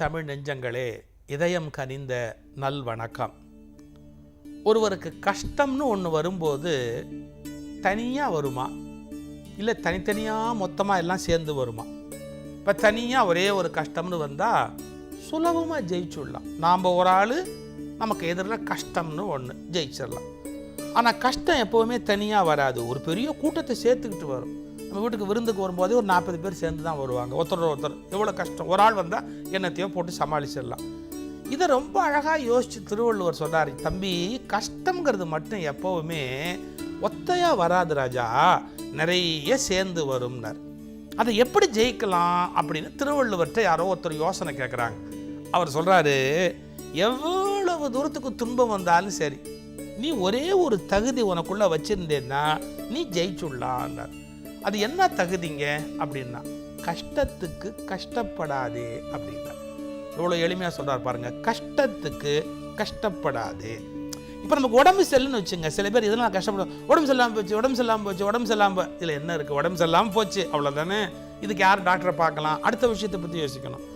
தமிழ் நெஞ்சங்களே, இதயம் கனிந்த நல் வணக்கம். ஒருவருக்கு கஷ்டம்னு ஒன்று வரும்போது தனியாக வருமா, இல்லை தனித்தனியாக மொத்தமாக எல்லாம் சேர்ந்து வருமா? இப்போ தனியாக ஒரே ஒரு கஷ்டம்னு வந்தால் சுலபமாக ஜெயிச்சுடலாம். நாம் ஒரு ஆள், நமக்கு எதிரில் கஷ்டம்னு ஒன்று ஜெயிச்சிடலாம். ஆனால் கஷ்டம் எப்போவுமே தனியாக வராது, ஒரு பெரிய கூட்டத்தை சேர்த்துக்கிட்டு வரும். நம்ம வீட்டுக்கு விருந்துக்கு வரும்போதே ஒரு 40 பேர் சேர்ந்து தான் வருவாங்க. ஒருத்தர் எவ்வளோ கஷ்டம், ஒரு ஆள் வந்தால் என்னத்தையோ போட்டு சமாளிச்சிடலாம். இதை ரொம்ப அழகாக யோசித்து திருவள்ளுவர் சொல்கிறார், தம்பி கஷ்டங்கிறது மட்டும் எப்போவுமே ஒத்தையாக வராது ராஜா, நிறைய சேர்ந்து வரும்னார். அதை எப்படி ஜெயிக்கலாம் அப்படின்னு திருவள்ளுவர்கிட்ட யாரோ ஒருத்தர் யோசனை கேட்குறாங்க. அவர் சொல்கிறாரு, எவ்வளவு தூரத்துக்கு துன்பம் வந்தாலும் சரி, நீ ஒரே ஒரு தகுதி உனக்குள்ளே வச்சுருந்தேன்னா நீ ஜெயிச்சுடலான்னார். அது என்ன தகுதிங்க அப்படின்னா, கஷ்டத்துக்கு கஷ்டப்படாதே அப்படின்னா. எவ்வளோ எளிமையாக சொல்கிறார் பாருங்கள், கஷ்டத்துக்கு கஷ்டப்படாதே. இப்போ நமக்கு உடம்பு செல்லுன்னு வச்சுங்க, சில பேர் இதெல்லாம் கஷ்டப்படும், உடம்பு செல்லாமல் போச்சு. இதில் என்ன இருக்குது, உடம்பு செல்லாமல் போச்சு அவ்வளோதானே, இதுக்கு யார் டாக்டரை பார்க்கலாம், அடுத்த விஷயத்தை பற்றி யோசிக்கணும்.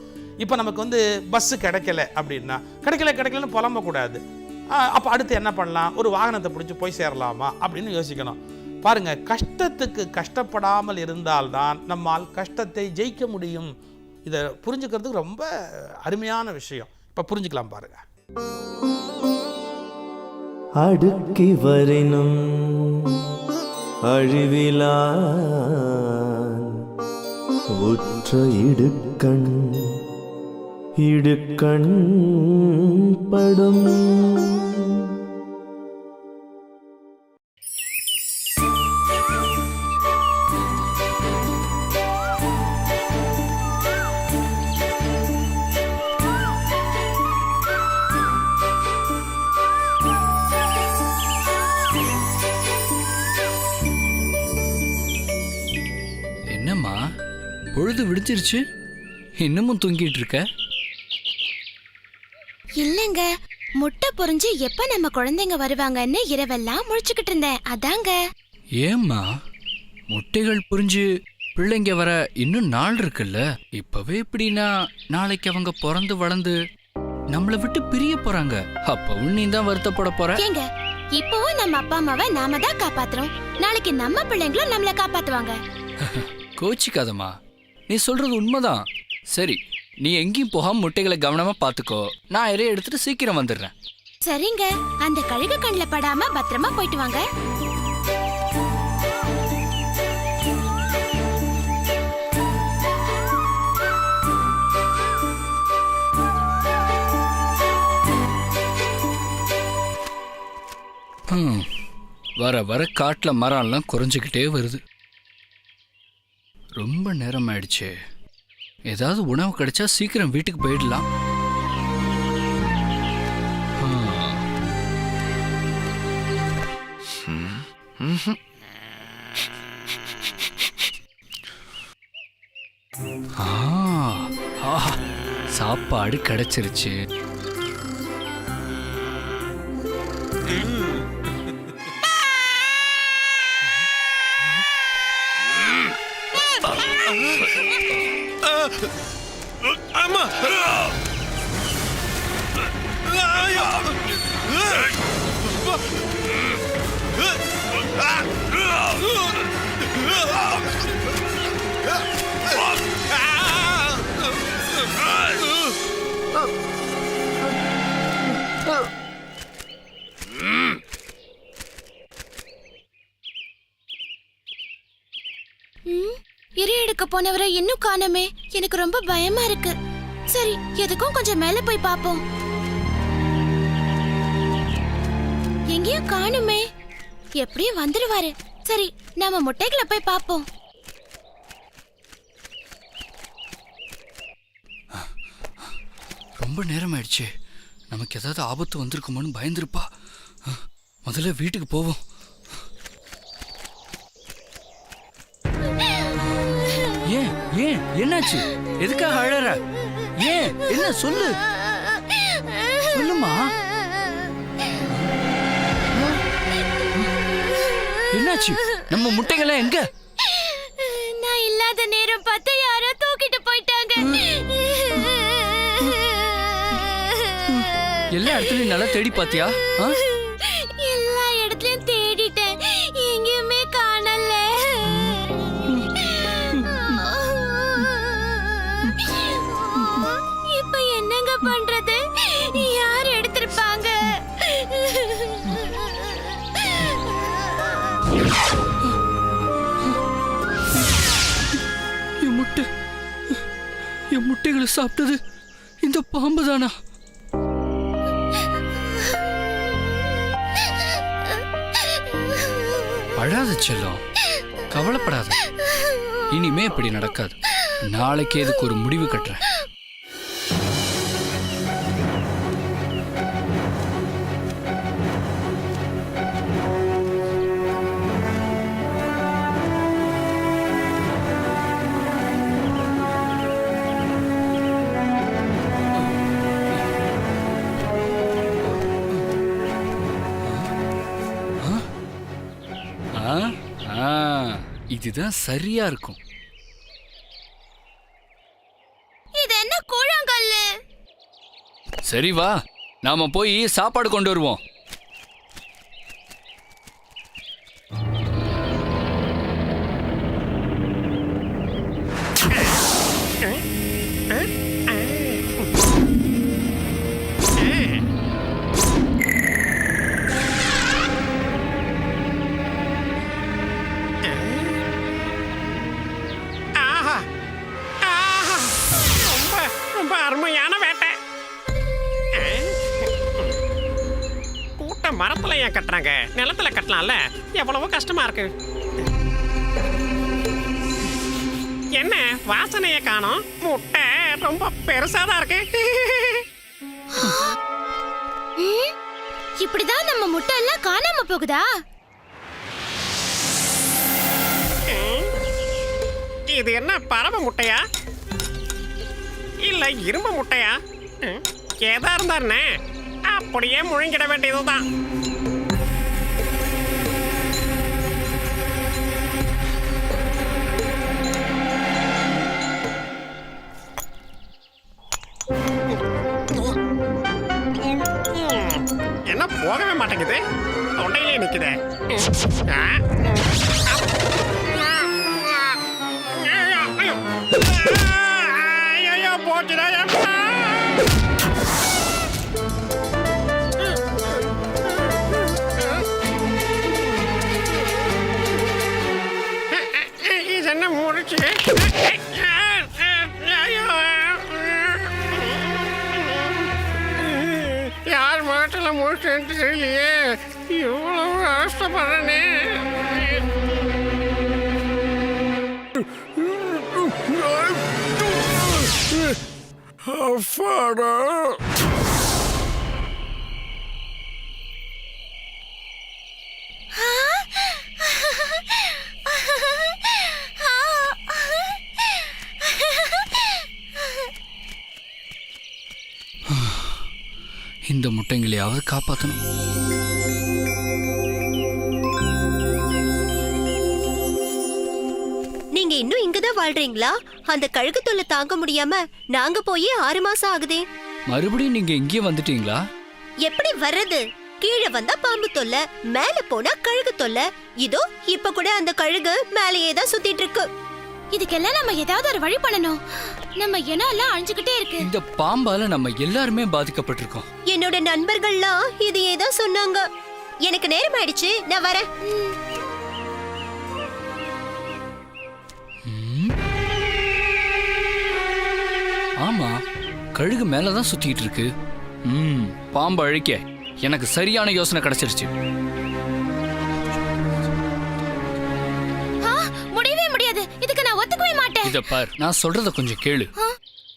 இப்போ நமக்கு பஸ்ஸு கிடைக்கல அப்படின்னா, கிடைக்கலன்னு புலம்பக்கூடாது. அப்போ அடுத்து என்ன பண்ணலாம், ஒரு வாகனத்தை பிடிச்சி போய் சேரலாமா அப்படின்னு யோசிக்கணும். பாருங்கள், கஷ்டத்துக்கு கஷ்டப்படாமல் இருந்தால்தான் நம்மால் கஷ்டத்தை ஜெயிக்க முடியும். இதை புரிஞ்சுக்கிறதுக்கு ரொம்ப அருமையான விஷயம். இப்போ புரிஞ்சுக்கலாம் பாருங்க. அடுக்கி வரினும் அழிவிலா உற்ற இடுக்கண் படும். என்னம்மா பொழுது விடிச்சிருச்சு, இன்னமும் தூங்கிட்டு இருக்க? இல்லங்க, முட்டை பொரிஞ்சு எப்ப நம்ம குழந்தைங்க வருவாங்கன்னு இரவெல்லாம் முழிச்சுக்கிட்டு இருந்தேன், அதாங்க. ஏம்மா, முட்டைகள் புரிஞ்சு பிள்ளைங்க வர இன்னும் நாள் இருக்குல்ல, இப்பவே இப்படின்னா நாளைக்கு அவங்க பிறந்து வளர்ந்து நம்மளை விட்டு பிரிய போறாங்க, அப்பவும் நீ தான் வருத்தப்பட போற. ஏங்க, இப்பவும் நம்ம அப்பா அம்மாவை நாம தான் காப்பாத்துறோம், நாளைக்கு நம்ம பிள்ளைங்களும் நம்மளை காப்பாத்துவாங்க. கோச்சிக்காதம்மா, நீ சொல்றது உண்மைதான். சரி, நீ எங்கேயும் போகாம முட்டைகளை கவனமா பாத்துக்கோ, நான் இறைய எடுத்துட்டு சீக்கிரம் வந்துடுறேன். சரிங்க, அந்த கழுகு கண்ணில் படாம பத்திரமா போயிட்டு வாங்க. வர வர காட்டுல மரம்லாம் குறைஞ்சிக்கிட்டே வருது. ரொம்ப நேரம் ஆயிடுச்சு, ஏதாவது உணவு கிடைச்சா சீக்கிரம் வீட்டுக்கு போயிடலாம். சாப்பாடு கிடைச்சிருச்சு. அம்மா, இறை எடுக்க போனவரை இன்னும் காணோமே, எனக்கு ரொம்ப பயமா இருக்கு. சரி, எதுக்கும் கொஞ்சம் மேல போய் பாப்போம். எங்கேயும் காணுமே, எப்படியும் வந்துருவாரு. சரி, நாம முட்டைகளை போய் பாப்போம். ரொம்ப நேரம் ஆயிடுச்சு, நமக்கு ஏதாவது ஆபத்து வந்திருக்குமோன்னு பயந்துருப்பா. முதல்ல வீட்டுக்கு போவோம். ஏன் ஏன் என்னாச்சு, எதுக்காக அழற? ஏன், என்ன சொல்லு, சொல்லுமா. என்னாச்சு, நம்ம முட்டைகளை எங்க? நான் இல்லாத நேரம் பார்த்து யாரோ தூக்கிட்டு போயிட்டாங்க. எல்லா இடத்துலயும் நல்லா தேடி பாத்தியா? எல்லா இடத்துலயும் தேடிட்டேன், எங்கேயுமே காணல. இப்ப என்னங்க பண்றது? யார் எடுத்திருப்பாங்க? என் முட்டைகளை சாப்பிட்டது இந்த பாம்பு தானா? அழாத செல்லம், கவலைப்படாத. இனிமே இப்படி நடக்காது. நாளைக்கு இதுக்கு ஒரு முடிவு கட்டுறேன். இதுதான் சரியா இருக்கும். இது என்ன கூழாங்கல்லு? சரி வா, நாம போய் சாப்பாடு கொண்டு வருவோம். அருமையான வேட்டை. கூட்ட மரத்துல ஏன் கட்டுறாங்க? நிலத்துல கட்டலாம்ல. எவ்வளவோ கஷ்டமா இருக்கு. என்ன வாசனைய காணோம்? முட்டை ரொம்ப பெருசாதான் இருக்கு. இப்படிதான் நம்ம முட்டை எல்லாம் காணாம போகுதா? இது என்ன பறவை முட்டையா இல்ல இரும்பு முட்டையா? ஏதா இருந்தாருன்னு அப்படியே முழுங்கிட வேண்டியதுதான். என்ன போகவே மாட்டேங்குது, தொண்டையிலே நிக்குது. போச்சுடா. இது என்ன முடிச்சு? யார் மாட்டில் முடிச்சுன்னு தெரியலையே. இவ்வளவு கஷ்டப்படுறேனே. அப்பாடா. இந்த முட்டைங்களையாவது காப்பாற்றணும். நீங்க இன்னும் இங்கதான் வாழ்றீங்களா? அந்த கழுகு தொல்லை தாங்க முடியாம நாங்க போய் 6 மாசம் ஆகுதே. மறுபடியும் நீங்க இங்கேயே வந்துட்டீங்களா? எப்படி வர்றது? கீழே வந்தா பாம்பு தொல்லை, மேல போனா கழுகு தொல்லை. இதோ இப்ப கூட அந்த கழுகு மேலேயே தான் சுத்திட்டு இருக்கு. இதுக்கெல்லாம் நம்ம ஏதாவது ஒரு வழி பண்ணணும். நம்ம இனம் எல்லாம் அழிஞ்சுக்கிட்டே இருக்கு. இந்த பாம்பால நம்ம எல்லாருமே பாதிக்கப்பட்டிருக்கோம். என்னோட நண்பர்கள்லாம் இதையே தான் சொன்னாங்க. எனக்கு நேரம் ஆயிடுச்சு, நான் வரேன். ஆமா, கழுகு மேலதான் சுத்திட்டு இருக்கு. பாம்பு அழிக்க எனக்கு சரியான யோசனை கிடைச்சிருச்சு. முடியவே முடியாது. இதுக்கு நான் ஒத்துக்கவே மாட்டேன். இத பார், நான் சொல்றத கொஞ்சம் கேளு.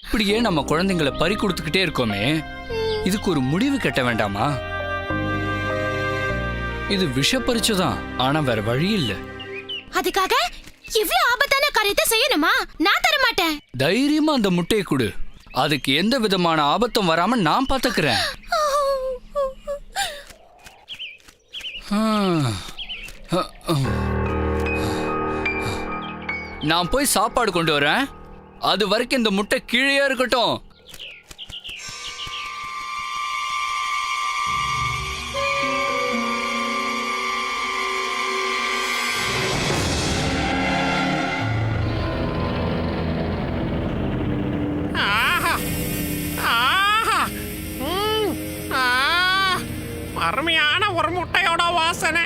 இப்படியே நம்ம குழந்தைங்களை பறி கொடுத்துக்கிட்டே இருக்கோமே, இதுக்கு ஒரு முடிவு கட்ட வேண்டாமா? இது விஷப்பரிச்சுதான், ஆனா வேற வழி இல்ல. அதுக்காக இவ்ளோ ஆபத்தான காரியத்தை செய்யணுமா? நான் தர மாட்டேன். தைரியமா அந்த முட்டையை கொடு. அதுக்கு எந்த விதமான ஆபத்தும் வராம நான் பாத்துக்கிறேன். நான் போய் சாப்பாடு கொண்டு வரேன். அது வரைக்கும் இந்த முட்டை கீழே இருக்கட்டும். யோசனை.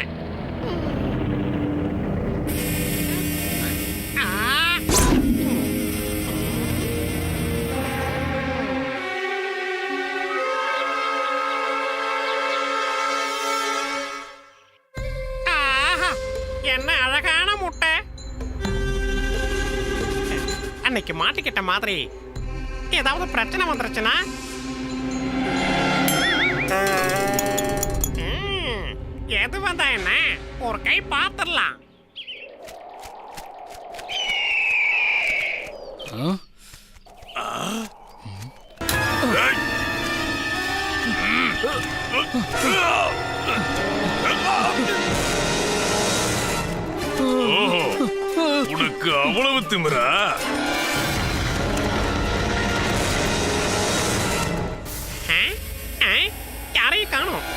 என்ன அழகான முட்டை. அன்னைக்கு மாட்டிக்கிட்ட மாதிரி ஏதாவது பிரச்சனை வந்துருச்சுன்னா எது வந்தா என்ன, ஒரு கை பார்த்துடலாம். உனக்கு அவ்வளவு திமிரா? யாரையும் காணோம்.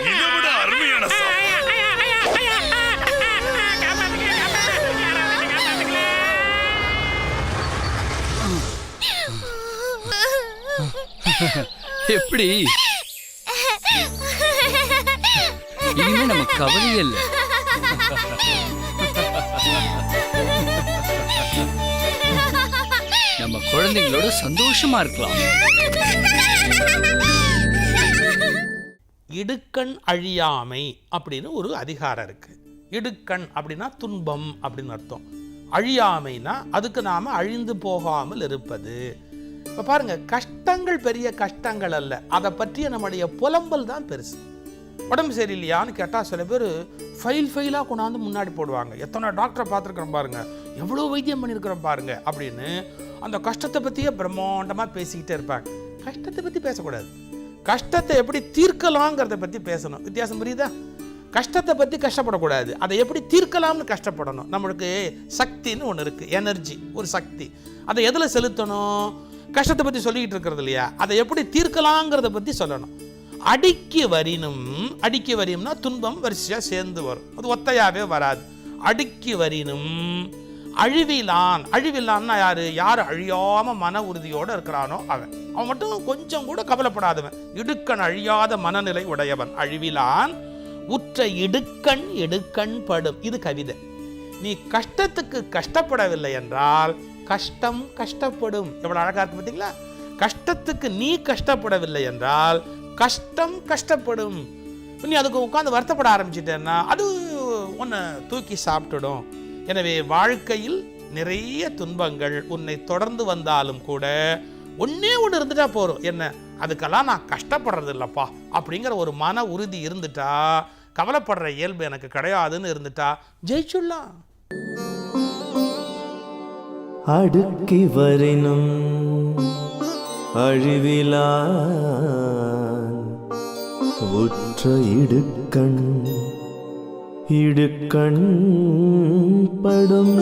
இதை விட அருமையான எப்படி இனிமே நம்ம கவலையே இல்லை. நம்ம குழந்தைங்களோட சந்தோஷமா இருக்கலாம். இடுக்கண் அழியாமை அப்படின்னு ஒரு அதிகாரம் இருக்கு. இடுக்கண் அப்படின்னா துன்பம் அப்படின்னு அர்த்தம். அழியாமைனா அதுக்கு நாம அழிந்து போகாமல் இருப்பது. இப்போ பாருங்க, கஷ்டங்கள் பெரிய கஷ்டங்கள் அல்ல, அதை பற்றிய நம்முடைய புலம்பல் தான் பெருசு. உடம்பு சரியில்லையான்னு கேட்டால் சில பேர் ஃபைலாக கொண்டாந்து முன்னாடி போடுவாங்க. எத்தனை டாக்டரை பார்த்துருக்குறோம் பாருங்க, எவ்வளோ வைத்தியம் பண்ணியிருக்கிறோம் பாருங்க அப்படின்னு அந்த கஷ்டத்தை பற்றியே பிரம்மாண்டமாக பேசிக்கிட்டே இருப்பாங்க. கஷ்டத்தை பற்றி பேசக்கூடாது, கஷ்டத்தை எப்படி தீர்க்கலாங்கிறத பற்றி பேசணும். வித்தியாசம் புரியுதா? கஷ்டத்தை பற்றி கஷ்டப்படக்கூடாது, அதை எப்படி தீர்க்கலாம்னு கஷ்டப்படணும். நம்மளுக்கு சக்தின்னு ஒன்று இருக்குது, எனர்ஜி, ஒரு சக்தி. அதை எதில் செலுத்தணும்? கஷ்டத்தை பற்றி சொல்லிக்கிட்டு இருக்கிறது இல்லையா, அதை எப்படி தீர்க்கலாங்கிறத பற்றி சொல்லணும். அடிக்கு வரினும்னா துன்பம் வரிசையாக சேர்ந்து வரும், அது ஒத்தையாகவே வராது. அடுக்கி வரினும் அழிவிலான்னா யார் அழியாமல் மன உறுதியோடு இருக்கிறானோ அவன் மட்டும் கொஞ்சம் கூட கவலைப்படாதவன். இடுக்கண் அழியாத மனநிலை உடையவன். அழிவிலான் உற்ற இடுக்கண் படும். இது கவிதை. நீ கஷ்டத்துக்கு கஷ்டப்படவில்லை என்றால் கஷ்டம் கஷ்டப்படும். எவ்வளவு அழகா இருக்கு பார்த்தீங்களா? கஷ்டத்துக்கு நீ கஷ்டப்படவில்லை என்றால் கஷ்டம் கஷ்டப்படும். நீ அதுக்கு உட்காந்து வருத்தப்பட ஆரம்பிச்சிட்டேன்னா அது உன்னை தூக்கி சாப்பிட்டுடும். எனவே வாழ்க்கையில் நிறைய துன்பங்கள் உன்னை தொடர்ந்து வந்தாலும் கூட ஒன்னே ஒன்று இருந்துட்டா போறோம். என்ன, அதுக்கெல்லாம் நான் கஷ்டப்படுறது இல்லப்பா அப்படிங்கிற ஒரு மன உறுதி இருந்துட்டா, கவலைப்படுற இயல்பு எனக்கு கிடையாதுன்னு இருந்துட்டா ஜெயிச்சுடலாம். அடுக்கி வரினும் அழிவிலான் உற்ற இடுக்கண் படும்.